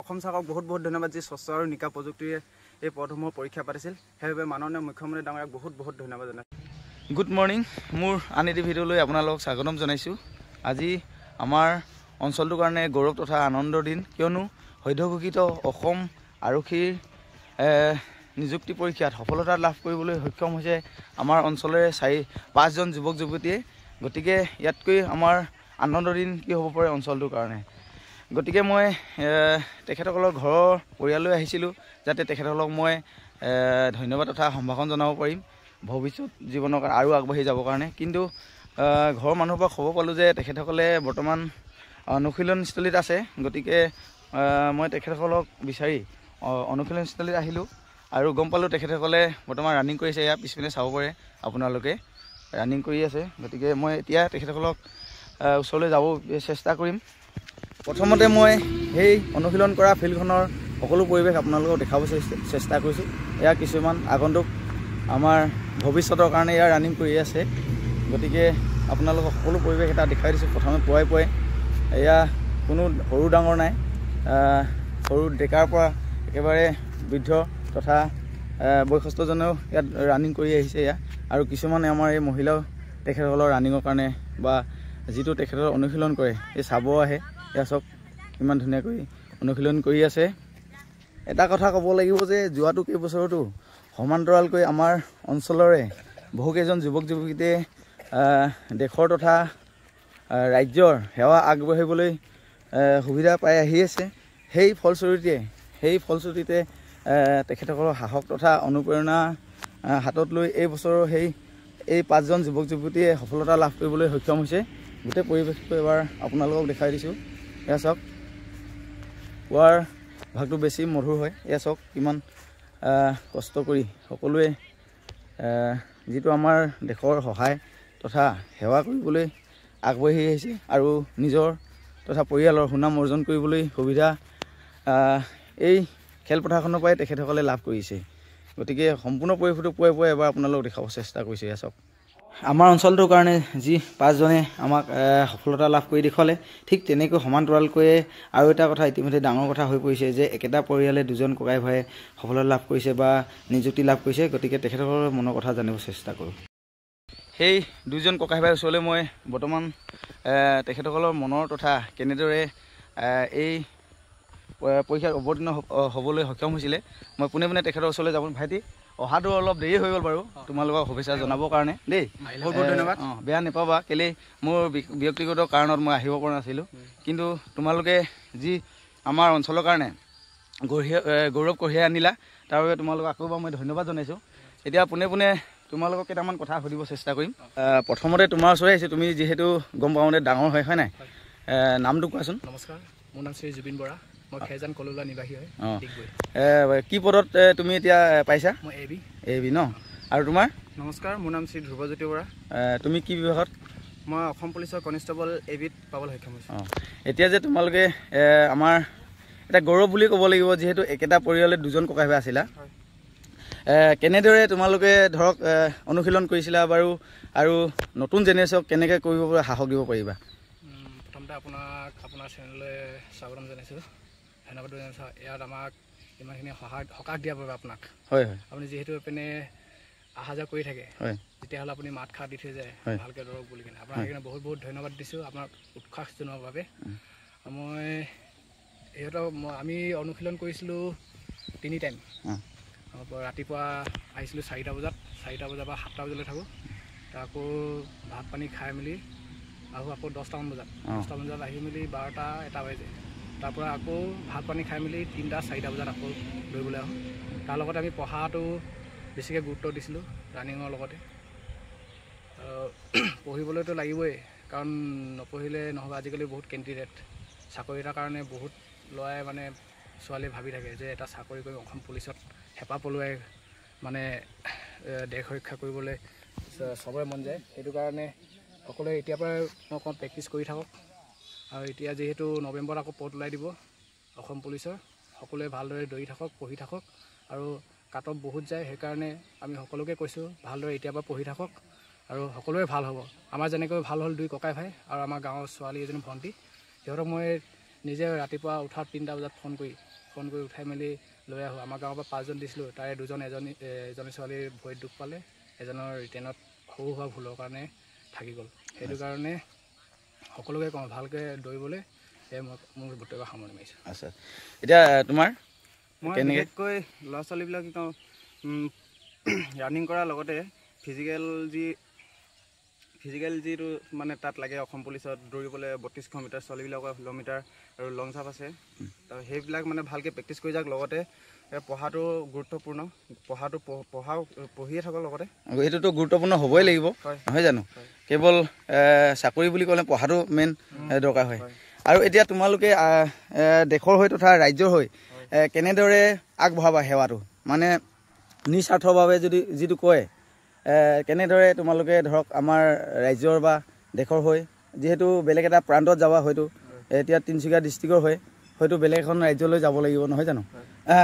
অসম চৰকাৰক বহুত বহুত ধন্যবাদ যি স্বচ্ছ আৰু নিকা প্ৰযুক্তিৰে এই পদসমূহ পৰীক্ষা পাতিছিল সেইবাবে মাননীয় মুখ্যমন্ত্ৰী ডাঙৰীয়াক বহুত বহুত ধন্যবাদ জনাইছোঁ। গুড মৰ্নিং, মোৰ আন এটি ভিডিঅ'লৈ আপোনালোকক স্বাগতম জনাইছোঁ। আজি আমাৰ অঞ্চলটোৰ কাৰণে গৌৰৱ তথা আনন্দৰ দিন, কিয়নো সদ্যঘোষিত অসম আৰক্ষীৰ নিযুক্তি পৰীক্ষাত সফলতা লাভ কৰিবলৈ সক্ষম হৈছে আমাৰ অঞ্চলৰে 4-5জন যুৱক যুৱতীয়ে। গতিকে ইয়াতকৈ আমাৰ আনন্দৰ দিন কি হ'ব পাৰে অঞ্চলটোৰ কাৰণে। গতিকে মই তেখেতসকলৰ ঘৰৰ পৰিয়াললৈ আহিছিলোঁ যাতে তেখেতসকলক মই ধন্যবাদ তথা সম্ভাষণ জনাব পাৰিম ভৱিষ্যত জীৱনৰ আৰু আগবাঢ়ি যাবৰ কাৰণে। কিন্তু ঘৰৰ মানুহৰ পৰা খবৰ পালোঁ যে তেখেতসকলে বৰ্তমান অনুশীলনস্থলীত আছে। গতিকে মই তেখেতসকলক বিচাৰি অনুশীলনস্থলীত আহিলোঁ আৰু গম পালোঁ তেখেতসকলে বৰ্তমান ৰানিং কৰিছে। এয়া পিছপিনে চাব পাৰে আপোনালোকে, ৰানিং কৰি আছে। গতিকে মই এতিয়া তেখেতসকলক ওচৰলৈ যাব চেষ্টা কৰিম। প্ৰথমতে মই সেই অনুশীলন কৰা ফিল্ডখনৰ সকলো পৰিৱেশ আপোনালোকক দেখাব চেষ্টা কৰিছোঁ। এয়া কিছুমান আগন্তুক আমাৰ ভৱিষ্যতৰ কাৰণে এয়া ৰানিং কৰি আছে। গতিকে আপোনালোকক সকলো পৰিৱেশ এটা দেখাই দিছোঁ। প্ৰথমে পুৱাই এয়া কোনো সৰু ডাঙৰ নাই, সৰু ডেকাৰ পৰা একেবাৰে বৃদ্ধ তথা বয়সস্থজনেও ইয়াত ৰানিং কৰি আহিছে এয়া। আৰু কিছুমানে আমাৰ এই মহিলাও তেখেতসকলৰ ৰানিঙৰ কাৰণে বা যিটো তেখেতৰ অনুশীলন কৰে এই চাব আহে। এয়া চাওক ইমান ধুনীয়াকৈ অনুশীলন কৰি আছে। এটা কথা ক'ব লাগিব যে যোৱাটো কেইবছৰতো সমান্তৰালকৈ আমাৰ অঞ্চলৰে বহুকেইজন যুৱক যুৱতীয়ে দেশৰ তথা ৰাজ্যৰ সেৱা আগবাঢ়িবলৈ সুবিধা পাই আহি আছে। সেই ফলশ্ৰুতিতে তেখেতসকলৰ সাহস তথা অনুপ্ৰেৰণা হাতত লৈ এই বছৰৰ এই 5জন যুৱক যুৱতীয়ে সফলতা লাভ কৰিবলৈ সক্ষম হৈছে। গোটেই পৰিৱেশটো এবাৰ আপোনালোকক দেখাই দিছোঁ। এয়া চাওক, পুৱাৰ ভাগটো বেছি মধুৰ হয়। এয়া চাওক কিমান কষ্ট কৰি সকলোৱে যিটো আমাৰ দেশৰ সহায় তথা সেৱা কৰিবলৈ আগবাঢ়ি আহিছে আৰু নিজৰ তথা পৰিয়ালৰ সুনাম অৰ্জন কৰিবলৈ সুবিধা এই খেলপথাৰখনৰ পৰাই তেখেতসকলে লাভ কৰিছে। গতিকে সম্পূৰ্ণ পৰিৱেশটো পুৱাই এবাৰ আপোনালোকক দেখাব চেষ্টা কৰিছে। এয়া চাওক, আমাৰ অঞ্চলটোৰ কাৰণে যি 5জনে আমাক সফলতা লাভ কৰি দেখুৱালে, ঠিক তেনেকৈ সমান্তৰালকৈয়ে আৰু এটা কথা ইতিমধ্যে ডাঙৰ কথা হৈ পৰিছে যে একেটা পৰিয়ালে 2জন ককাই ভাই সফলতা লাভ কৰিছে বা নিযুক্তি লাভ কৰিছে। গতিকে তেখেতসকলৰ মনৰ কথা জানিব চেষ্টা কৰোঁ। সেই 2জন ককাই ভাইৰ ওচৰলৈ মই বৰ্তমান তেখেতসকলৰ মনৰ তথা কেনেদৰে এই পৰীক্ষাত অৱতীৰ্ণ হ'বলৈ সক্ষম হৈছিলে মই পোনে তেখেতৰ ওচৰলৈ যাব। ভাইটি অহাটো অলপ দেৰি হৈ গ'ল বাৰু, তোমালোকক শুভেচ্ছা জনাবৰ কাৰণে দেই। বহুত বহুত ধন্যবাদ। বেয়া নাপাবা, কেলেই মোৰ ব্যক্তিগত কাৰণত মই আহিব পৰা নাছিলোঁ। কিন্তু তোমালোকে যি আমাৰ অঞ্চলৰ কাৰণে গৌৰৱ কঢ়িয়াই আনিলা তাৰ বাবে তোমালোকক আকৌ এবাৰ মই ধন্যবাদ জনাইছোঁ। এতিয়া পোনে তোমালোকক কেইটামান কথা সুধিব চেষ্টা কৰিম। প্ৰথমতে তোমাৰ ওচৰলৈ আহিছোঁ, তুমি যিহেতু গম পাওঁতে ডাঙৰ হয় নাই, নামটো কোৱাচোন। নমস্কাৰ, মোৰ নাম শ্ৰী জুবিন বৰা, মই খেৰজান কললা নিবাসী হয়। কি পদত তুমি এতিয়া পাইছা? মই এবি ন। আৰু তোমাৰ? নমস্কাৰ, মোৰ নাম শ্ৰী ধ্ৰুৱজ্যোতি বৰা। তুমি কি বিভাগত? মই অসম পুলিচৰ কনিষ্টেবল এবিত পাবলৈ সক্ষম হৈছোঁ। এতিয়া যে তোমালোকে আমাৰ এটা গৌৰৱ বুলি ক'ব লাগিব, যিহেতু একেটা পৰিয়ালে 2জন ককাই ভাই আছিলা। কেনেদৰে তোমালোকে ধৰক অনুশীলন কৰিছিলা বাৰু আৰু নতুন জেনেৰেশ্যনক কেনেকৈ কৰিব সাহস দিব পাৰিবা? প্ৰথমতে আপোনাৰ চেনেললৈ স্বাগতম জনাইছোঁ, ধন্যবাদ জনাইছোঁ। ইয়াত আমাক ইমানখিনি সকাহ দিয়াৰ বাবে আপোনাক। হয়। আপুনি যিহেতু এইপিনে অহা যোৱা কৰি থাকে, তেতিয়াহ'লে আপুনি মাত খাৰ দি থৈ যায় ভালকৈ দৌৰক বুলি কিনে। আপোনাক সেইকাৰণে বহুত ধন্যবাদ দিছোঁ আপোনাক উৎসাহ জনোৱাৰ বাবে। আমি অনুশীলন কৰিছিলোঁ 3 টাইম। ৰাতিপুৱা আহিছিলোঁ 4টা বজাত, 4টা বজাৰ পৰা 7টা বজালৈ থাকোঁ। আকৌ ভাত পানী খাই মেলি আকৌ 10টামান বজাত আহি মেলি 12টা-1টা বাজে। তাৰপৰা আকৌ ভাত পানী খাই মেলি 3টা-4টা বজাত আকৌ দৌৰিবলৈ আহোঁ। তাৰ লগতে আমি পঢ়াটো বেছিকৈ গুৰুত্ব দিছিলোঁ ৰানিঙৰ লগতে। পঢ়িবলৈতো লাগিবই, কাৰণ নপঢ়িলে নহ'ব। আজিকালি বহুত কেণ্ডিডেট চাকৰি এটাৰ কাৰণে বহুত ল'ৰাই ছোৱালীয়ে ভাবি থাকে যে এটা চাকৰি কৰি অসম পুলিচত হেঁপাহ পলুৱাই দেশ ৰক্ষা কৰিবলৈ চবৰে মন যায়। সেইটো কাৰণে সকলোৱে এতিয়াৰ পৰাই মই অকণ প্ৰেক্টিছ কৰি থাকক। আৰু এতিয়া যিহেতু নৱেম্বৰত আকৌ পদ ওলাই দিব অসম পুলিচৰ, সকলোৱে ভালদৰে দৌৰি থাকক, পঢ়ি থাকক। আৰু কাট অফ বহুত যায়, সেইকাৰণে আমি সকলোকে কৈছোঁ ভালদৰে এতিয়াৰ পৰা পঢ়ি থাকক আৰু সকলোৱে ভাল হ'ব। আমাৰ যেনেকৈ ভাল হ'ল 2 ককাই ভাই আৰু আমাৰ গাঁৱৰ ছোৱালী এজনী ভণ্টি, সিহঁতক মই নিজে ৰাতিপুৱা উঠাত 3টা বজাত ফোন কৰি উঠাই মেলি লৈ আহোঁ। আমাৰ গাঁৱৰ পৰা 5জন দিছিলোঁ, তাৰে 2জন এজনী ছোৱালীৰ ভৰিত দুখ পালে, এজনৰ ৰিটেনত সৰু হোৱা ভুলৰ কাৰণে থাকি গ'ল। সেইটো কাৰণে সকলোকে কওঁ ভালকৈ দৌৰিবলৈ, সেয়ে মই মোৰ বক্তব্য সামৰণি মাৰিছোঁ। আচ্ছা, এতিয়া তোমাৰ মই বিশেষকৈ ল'ৰা ছোৱালীবিলাক কি কওঁ, ৰানিং কৰাৰ লগতে ফিজিকেল যিটো মানে তাত লাগে অসম পুলিচত দৌৰিবলৈ 3200 মিটাৰ, ছোৱালীবিলাকৰ 16 মিটাৰ আৰু লং জাম্প আছে। সেইবিলাক মানে ভালকৈ প্ৰেক্টিচ কৰি যাওক। লগতে পঢ়াটো গুৰুত্বপূৰ্ণ, পঢ়িয়ে থাকক। লগতে সেইটোতো গুৰুত্বপূৰ্ণ হ'বই লাগিব, নহয় জানো? কেৱল চাকৰি বুলি ক'লে পঢ়াটো মেইন দৰকাৰ হয়। আৰু এতিয়া তোমালোকে দেশৰ হৈ তথা ৰাজ্যৰ হৈ কেনেদৰে আগবঢ়াবা সেৱাটো, মানে নিস্বাৰ্থৰ বাবে যদি যিটো কয়, কেনেদৰে তোমালোকে ধৰক আমাৰ ৰাজ্যৰ বা দেশৰ হৈ, যিহেতু বেলেগ এটা প্ৰান্তত যাবা, হয়তো এতিয়া তিনিচুকীয়া ডিষ্ট্ৰিক্টৰ হৈ হয়তো বেলেগ এখন ৰাজ্যলৈ যাব লাগিব, নহয় জানো?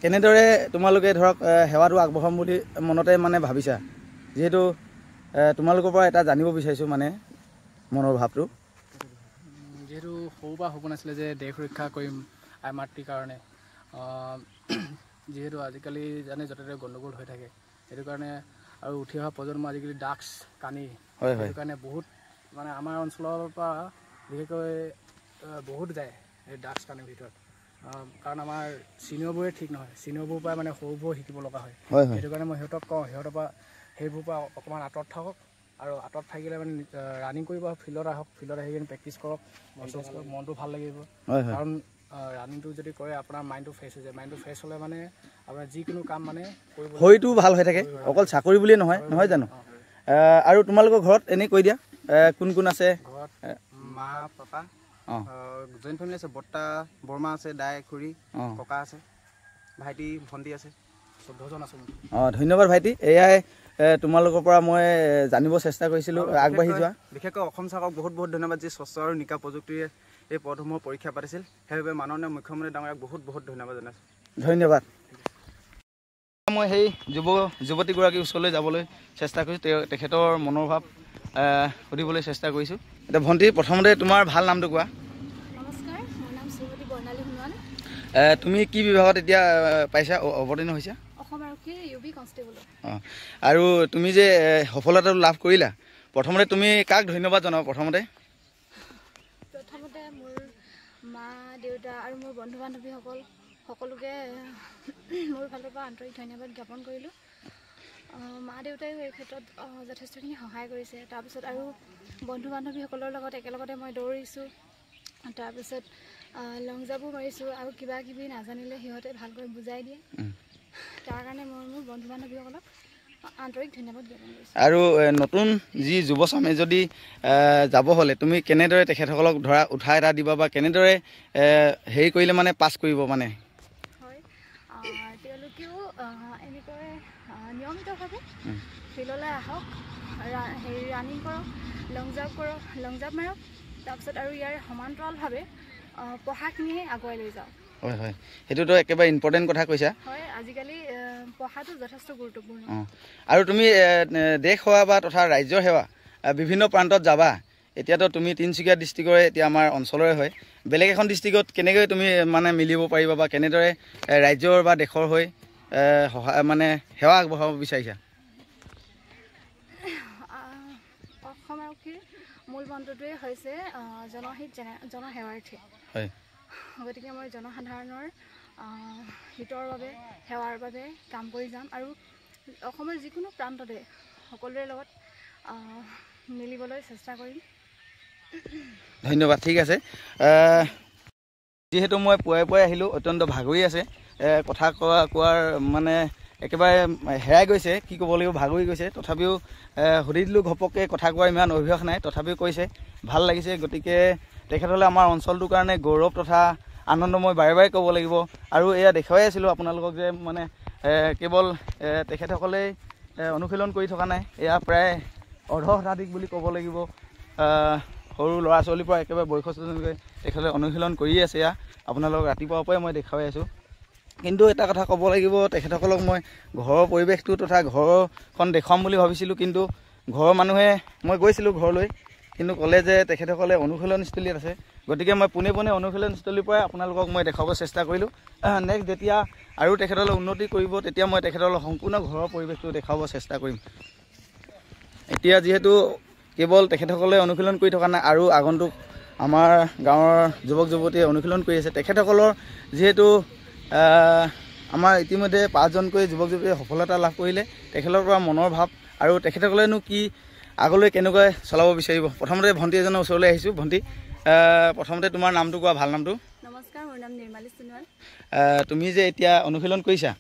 কেনেদৰে তোমালোকে ধৰক সেৱাটো আগবঢ়াম বুলি মনতে মানে ভাবিছা, যিহেতু তোমালোকৰ পৰা এটা জানিব বিচাৰিছোঁ মানে মনৰ ভাৱটো। যিহেতু সৰুৰ পৰা সপোন আছিলে যে দেশ ৰক্ষা কৰিম আই মাতৃৰ কাৰণে, যিহেতু আজিকালি জানে য'তে ত'তে গণ্ডগোল হৈ থাকে, সেইটো কাৰণে আৰু উঠি অহা প্ৰজন্ম আজিকালি ড্ৰাগছ কানি, সেইটো কাৰণে বহুত মানে আমাৰ অঞ্চলৰ পৰা বিশেষকৈ বহুত যায় এই ড্ৰাগছ কানিৰ ভিতৰত। কাৰণ আমাৰ চিনিয়ৰবোৰে ঠিক নহয়, চিনিয়ৰবোৰৰ পৰা মানে সৰুবোৰ শিকিব লগা হয়। সেইটো কাৰণে মই সিহঁতক কওঁ, সিহঁতৰ পৰা সেইবোৰৰ পৰা অকণমান আঁতৰত থাকক, আৰু আঁতৰত থাকিলে মানে ৰানিং কৰিব, ফিল্ডত আহক, ফিল্ডত আহি কিনে প্ৰেক্টিচ কৰক, মনটো ভাল লাগিব। কাৰণ ৰানিংটো যদি কৰে আপোনাৰ মাইণ্ডটো ফ্ৰেছ হৈ যায়, মাইণ্ডটো ফ্ৰেছ হ'লে মানে আপোনাৰ যিকোনো কাম মানে কৰিব, শৰীৰটো ভাল হৈ থাকে, অকল চাকৰি বুলিয়ে নহয়, নহয় জানো? আৰু তোমালোকৰ ঘৰত এনেই কৈ দিয়া কোন কোন আছে? ঘৰত মা পাপা, জইণ্ট ফেমিলি আছে, বৰ্তা বৰমা আছে, দাই খুৰী ককা আছে, ভাইটি ভণ্টি আছে, 14জন আছে। ধন্যবাদ ভাইটি। এয়াই তোমালোকৰ পৰা মই জানিব চেষ্টা কৰিছিলোঁ, আগবাঢ়ি যোৱা। বিশেষকৈ অসম চৰকাৰক বহুত বহুত ধন্যবাদ, যি স্বচ্ছ আৰু নিকা প্ৰযুক্তিৰে এই পদসমূহ পৰীক্ষা পাতিছিল। সেইবাবে মাননীয় মুখ্যমন্ত্ৰী ডাঙৰীয়াক বহুত বহুত ধন্যবাদ জনাইছোঁ। ধন্যবাদ। মই সেই যুৱতীগৰাকীৰ ওচৰলৈ যাবলৈ চেষ্টা কৰিছোঁ, তেখেতৰ মনৰ ভাৱ সুধিবলৈ চেষ্টা কৰিছোঁ। এতিয়া ভণ্টি, প্ৰথমতে তোমাৰ ভাল নামটো কোৱা। নমস্কাৰ, মোৰ নাম শ্ৰীমতী বৰ্ণালী সোণোৱাল। তুমি কি বিভাগত এতিয়া পাইছা, অৱতীৰ্ণ হৈছা? অসম আৰক্ষীৰ UB কনষ্টেবল। আৰু তুমি যে সফলতাটো লাভ কৰিলা, প্ৰথমতে তুমি কাক ধন্যবাদ জনাবা? প্ৰথমতে মোৰ মা দেউতা আৰু মোৰ বন্ধু বান্ধৱীসকল সকলোকে মোৰ ফালৰ পৰা আন্তৰিক ধন্যবাদ জ্ঞাপন কৰিলোঁ। মা দেউতাইও এই ক্ষেত্ৰত যথেষ্টখিনি সহায় কৰিছে। তাৰপিছত আৰু বন্ধু বান্ধৱীসকলৰ লগত একেলগতে মই দৌৰিছোঁ, তাৰপিছত লং জাম্পো মাৰিছোঁ, আৰু কিবা কিবি নাজানিলে সিহঁতে ভালকৈ বুজাই দিয়ে। তাৰ কাৰণে মই মোৰ বন্ধু বান্ধৱীসকলক আন্তৰিক ধন্যবাদ জ্ঞাপন কৰিছোঁ। আৰু নতুন যি যুৱচামে যদি যাব হ'লে তুমি কেনেদৰে তেখেতসকলক ধৰা উৎসাহ এটা দিবা, বা কেনেদৰে হেৰি কৰিলে মানে পাছ কৰিব? মানে হয়, তেওঁলোকেও এনেকৈ নিয়মিতভাৱে ফিল্ডলৈ আহক, ৰানিং কৰক, লং জাম্প মাৰক, তাৰপিছত আৰু ইয়াৰ সমান্তৰালভাৱে পঢ়াখিনিয়ে আগুৱাই লৈ যাওক। হয় হয়, সেইটোতো একেবাৰে ইম্পৰ্টেণ্ট কথা কৈছা। হয়, আজিকালি পঢ়াটো যথেষ্ট গুৰুত্বপূৰ্ণ। আৰু তুমি দেশ সেৱা বা তথা ৰাজ্যৰ সেৱা বিভিন্ন প্ৰান্তত যাবা। এতিয়াতো তুমি তিনিচুকীয়া ডিষ্ট্ৰিক্টৰে, এতিয়া আমাৰ অঞ্চলৰে হয়, বেলেগ এখন ডিষ্ট্ৰিক্টত কেনেকৈ তুমি মানে মিলিব পাৰিবা, বা কেনেদৰে ৰাজ্যৰ বা দেশৰ হৈ মানে সেৱা আগবঢ়াব বিচাৰিছা? অসম আৰক্ষীৰ মূল মন্ত্ৰটোৱে হৈছে জনহিত জনসেৱাৰ্থী। হয়, গতিকে মই জনসাধাৰণৰ হিতৰ বাবে, সেৱাৰ বাবে কাম কৰি যাম, আৰু অসমৰ যিকোনো প্ৰান্ততে সকলোৰে লগত মিলিবলৈ চেষ্টা কৰিম। ধন্যবাদ। ঠিক আছে, যিহেতু মই পুৱাই আহিলোঁ, অত্যন্ত ভাগৰি আছে, কথা কোৱাৰ মানে একেবাৰে হেৰাই গৈছে, কি ক'ব লাগিব, ভাগৰি গৈছে। তথাপিও সুধি দিলোঁ, ঘপককৈ কথা কোৱাৰ ইমান অভ্যাস নাই, তথাপিও কৈছে ভাল লাগিছে। গতিকে তেখেতসকলে আমাৰ অঞ্চলটোৰ কাৰণে গৌৰৱ তথা আনন্দ মই বাৰে বাৰে ক'ব লাগিব। আৰু এয়া দেখুৱাই আছিলোঁ আপোনালোকক যে মানে কেৱল তেখেতসকলেই অনুশীলন কৰি থকা নাই, এয়া প্ৰায় অৰ্ধ শতাধিক বুলি ক'ব লাগিব। সৰু ল'ৰা ছোৱালীৰ পৰা একেবাৰে বয়সস্থলৈকে তেখেতে অনুশীলন কৰিয়ে আছে। এয়া আপোনালোকক ৰাতিপুৱাৰ পৰাই মই দেখুৱাই আছোঁ। কিন্তু এটা কথা ক'ব লাগিব, তেখেতসকলক মই ঘৰৰ পৰিৱেশটো তথা ঘৰখন দেখুৱাম বুলি ভাবিছিলোঁ, কিন্তু ঘৰৰ মানুহে, মই গৈছিলোঁ ঘৰলৈ, কিন্তু ক'লে যে তেখেতসকলে অনুশীলনস্থলীত আছে। গতিকে মই পোনে পোনে অনুশীলনস্থলীৰ পৰাই আপোনালোকক মই দেখাব চেষ্টা কৰিলোঁ। নেক্সট যেতিয়া আৰু তেখেতসকলে উন্নতি কৰিব তেতিয়া মই তেখেতসকলৰ সম্পূৰ্ণ ঘৰৰ পৰিৱেশটো দেখাব চেষ্টা কৰিম। এতিয়া যিহেতু কেৱল তেখেতসকলে অনুশীলন কৰি থকা নাই, আৰু আগন্তুক আমাৰ গাঁৱৰ যুৱক যুৱতীয়ে অনুশীলন কৰি আছে। তেখেতসকলৰ যিহেতু আমাৰ ইতিমধ্যে 5জনকৈ যুৱক যুৱতীয়ে সফলতা লাভ কৰিলে, তেখেতৰ পৰা মনৰ ভাৱ আৰু তেখেতসকলেনো কি আগলৈ কেনেকৈ চলাব বিচাৰিব। প্ৰথমতে ভণ্টি এজনৰ ওচৰলৈ আহিছোঁ। ভণ্টি, প্ৰথমতে তোমাৰ নামটো কোৱা, ভাল নামটো। নমস্কাৰ, মোৰ নাম নিৰ্মালী সোণোৱাল। তুমি যে এতিয়া অনুশীলন কৰিছা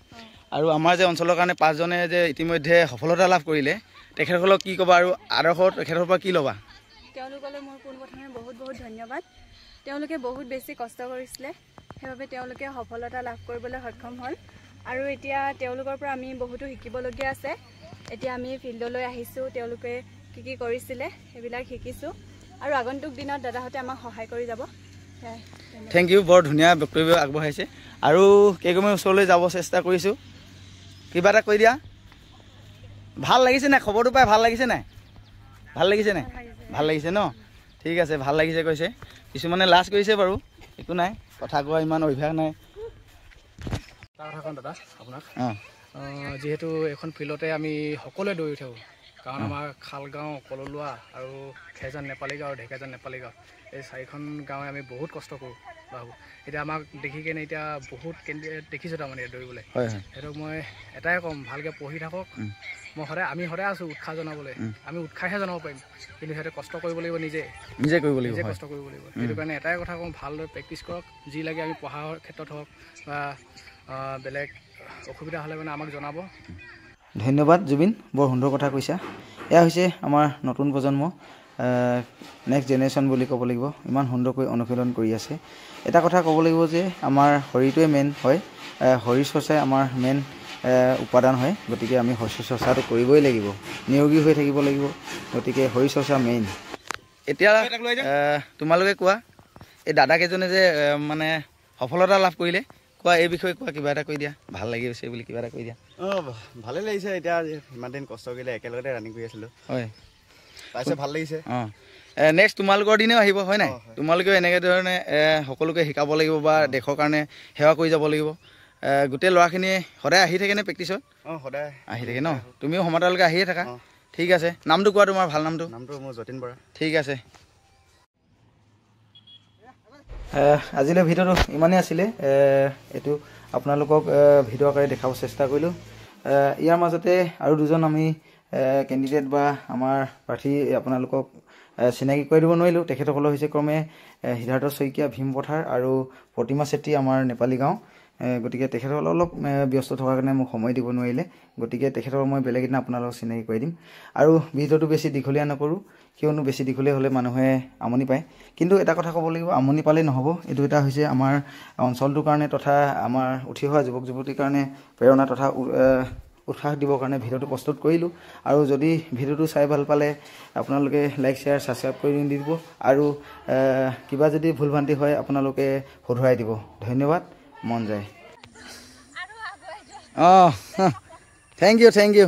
আৰু আমাৰ যে অঞ্চলৰ কাৰণে 5জনে যে ইতিমধ্যে সফলতা লাভ কৰিলে, তেখেতসকলক কি ক'বা আৰু আদৰ্শ তেখেতৰ পৰা কি ল'বা? তেওঁলোকলৈ মোৰ পোনপ্ৰথমে বহুত বহুত ধন্যবাদ। তেওঁলোকে বহুত বেছি কষ্ট কৰিছিলে, সেইবাবে তেওঁলোকে সফলতা লাভ কৰিবলৈ সক্ষম হ'ল। আৰু এতিয়া তেওঁলোকৰ পৰা আমি বহুতো শিকিবলগীয়া আছে। এতিয়া আমি ফিল্ডলৈ আহিছোঁ, তেওঁলোকে কি কি কৰিছিলে সেইবিলাক শিকিছোঁ, আৰু আগন্তুক দিনত দাদাহঁতে আমাক সহায় কৰি যাব। থেংক ইউ, বৰ ধুনীয়া বক্তব্য আগবঢ়াইছে। আৰু কেইগৰাকীমান ওচৰলৈ যাব চেষ্টা কৰিছোঁ। কিবা এটা কৈ দিয়া। ভাল লাগিছে নাই? খবৰটো পাই ভাল লাগিছে নাই? ভাল লাগিছে নাই? ভাল লাগিছে ন? ঠিক আছে, ভাল লাগিছে কৈছে। কিছুমানে লাজ কৰিছে বাৰু, একো নাই, কথা কোৱা ইমান অভ্যাস নাই। এটা কথা কওঁ দাদা আপোনাক, যিহেতু এখন ফিল্ডতে আমি সকলোৱে দৌৰি থাকোঁ, কাৰণ আমাৰ খালগাঁও, কললোৱা আৰু খেজান নেপালী গাঁও আৰু ঢেকাজান নেপালী গাঁও, এই 4খন গাঁৱে আমি বহুত কষ্ট কৰোঁ বাবু। এতিয়া আমাক দেখি কেনে এতিয়া বহুত দেখিছোঁ তাৰমানে দৌৰিবলৈ। সিহঁতক মই এটাই ক'ম, ভালকৈ পঢ়ি থাকক। আমি সদায় আছোঁ উৎসাহ জনাবলৈ, আমি উৎসাহে জনাব পাৰিম, কিন্তু সিহঁতে কষ্ট কৰিব লাগিব, নিজে কৰিব লাগিব, নিজে কষ্ট কৰিব লাগিব। সেইটো কাৰণে এটাই কথা কওঁ, ভালদৰে প্ৰেক্টিচ কৰক। যি লাগে আমি পঢ়াৰ ক্ষেত্ৰত হওক বা বেলেগ অসুবিধা হ'লে মানে আমাক জনাব। ধন্যবাদ জুবিন, বৰ সুন্দৰ কথা কৈছা। এয়া হৈছে আমাৰ নতুন প্ৰজন্ম, নেক্সট জেনেৰেশ্যন বুলি ক'ব লাগিব। ইমান সুন্দৰকৈ অনুশীলন কৰি আছে। এটা কথা ক'ব লাগিব যে আমাৰ শৰীৰটোৱে মেইন হয়, শৰীৰ চৰ্চাই আমাৰ মেইন উপাদান হয়। গতিকে আমি শৰীৰ চৰ্চাটো কৰিবই লাগিব, নিৰোগী হৈ থাকিব লাগিব। গতিকে শৰীৰ চৰ্চা মেইন। এতিয়া তোমালোকে কোৱা, এই দাদাকেইজনে যে মানে সফলতা লাভ কৰিলে, কোৱা এই বিষয়ে কোৱা, কিবা এটা কৈ দিয়া। ভাল লাগি গৈছে বুলি কিবা এটা কৈ দিয়া। ভালেই লাগিছে। এতিয়া ইমান দিন কষ্ট কৰিলে, একেলগতে ৰানিং কৰি আছিলোঁ, হয়, পাইছে, ভাল লাগিছে। নেক্সট তোমালোকৰ দিনেও আহিব, হয় নাই? তোমালোকেও এনেকৈ ধৰণে সকলোকে শিকাব লাগিব বা দেশৰ কাৰণে সেৱা কৰি যাব লাগিব। গোটেই ল'ৰাখিনিয়ে সদায় আহি থাকেনে প্ৰেক্টিছত? সদায় আহি থাকে ন? তুমিও সময়লৈকে আহিয়ে থাকা? ঠিক আছে, নামটো কোৱা, তোমাৰ ভাল নামটো? নামটো মোৰ যতীন বৰা। ঠিক আছে। আজিলৈ ভিডিঅ'টো ইমানেই আছিলে। এইটো আপোনালোকক ভিডিঅ' আকাৰে দেখাব চেষ্টা কৰিলোঁ। ইয়াৰ মাজতে আৰু দুজন আমি কেণ্ডিডেট বা আমাৰ প্ৰাৰ্থী আপোনালোকক চিনাকি কৰি দিব নোৱাৰিলোঁ। তেখেতসকলৰ হৈছে ক্ৰমে সিদ্ধাৰ্থ শইকীয়া, ভীম পথাৰ আৰু প্ৰতিমা চেত্ৰী, আমাৰ নেপালী গাঁও। গতিকে তেখেতসকল অলপ ব্যস্ত থকাৰ কাৰণে মোক সময় দিব নোৱাৰিলে। গতিকে তেখেতসকলক মই বেলেগ এদিনা আপোনালোকক চিনাকি কৰি দিম। আৰু ভিডিঅ'টো বেছি দীঘলীয়া নকৰোঁ, কিয়নো বেছি দীঘলীয়া হ'লে মানুহে আমনি পায়। কিন্তু এটা কথা ক'ব লাগিব, আমনি পালেই নহ'ব। এইটো এটা হৈছে আমাৰ অঞ্চলটোৰ কাৰণে তথা আমাৰ উঠি অহা যুৱক যুৱতীৰ কাৰণে প্ৰেৰণা তথা উৎসাহ দিবৰ কাৰণে ভিডিঅ'টো প্ৰস্তুত কৰিলোঁ। আৰু যদি ভিডিঅ'টো চাই ভাল পালে আপোনালোকে লাইক, শ্বেয়াৰ, ছাবস্ক্ৰাইব কৰি দিব। আৰু কিবা যদি ভুল ভ্ৰান্তি হয় আপোনালোকে শুধৰাই দিব। ধন্যবাদ, মন যায়। Thank U.